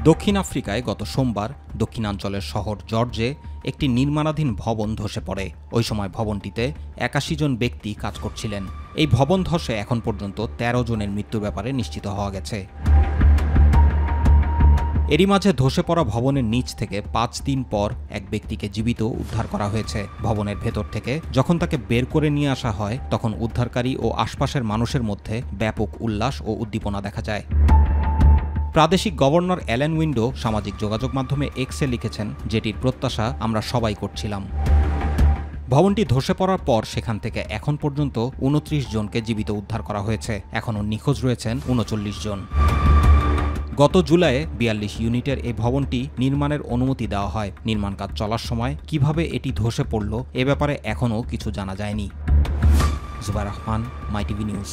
দক্ষিণ আফ্রিকায় গত সোমবার দক্ষিণাঞ্চলের শহর জর্জে একটি নির্মাণাধীন ভবন ধসে পড়ে। ওই সময় ভবনটিতে ৮১ জন ব্যক্তি কাজ করছিলেন। এই ভবন ধসে এখন পর্যন্ত ১৩ জনের মৃত্যুর ব্যাপারে নিশ্চিত হওয়া গেছে। এরই মাঝে ধসে পড়া ভবনের নিচ থেকে ৫ দিন পর এক ব্যক্তিকে জীবিত উদ্ধার করা হয়েছে। ভবনের ভেতর থেকে যখন তাকে বের করে নিয়ে আসা হয় তখন উদ্ধারকারী ও আশপাশের মানুষের মধ্যে ব্যাপক উল্লাস ও উদ্দীপনা দেখা যায়। প্রাদেশিক গভর্নর অ্যালেন উইন্ডো সামাজিক যোগাযোগ মাধ্যমে এক্সে লিখেছেন, যেটির প্রত্যাশা আমরা সবাই করছিলাম। ভবনটি ধসে পড়ার পর সেখান থেকে এখন পর্যন্ত ২৯ জনকে জীবিত উদ্ধার করা হয়েছে। এখনও নিখোঁজ রয়েছেন ৩৯ জন। গত জুলাইয়ে ৪২ ইউনিটের এই ভবনটি নির্মাণের অনুমতি দেওয়া হয়। নির্মাণ কাজ চলার সময় কিভাবে এটি ধসে পড়ল এ ব্যাপারে এখনও কিছু জানা যায়নি। জুবাইর রহমান, মাই টিভি নিউজ।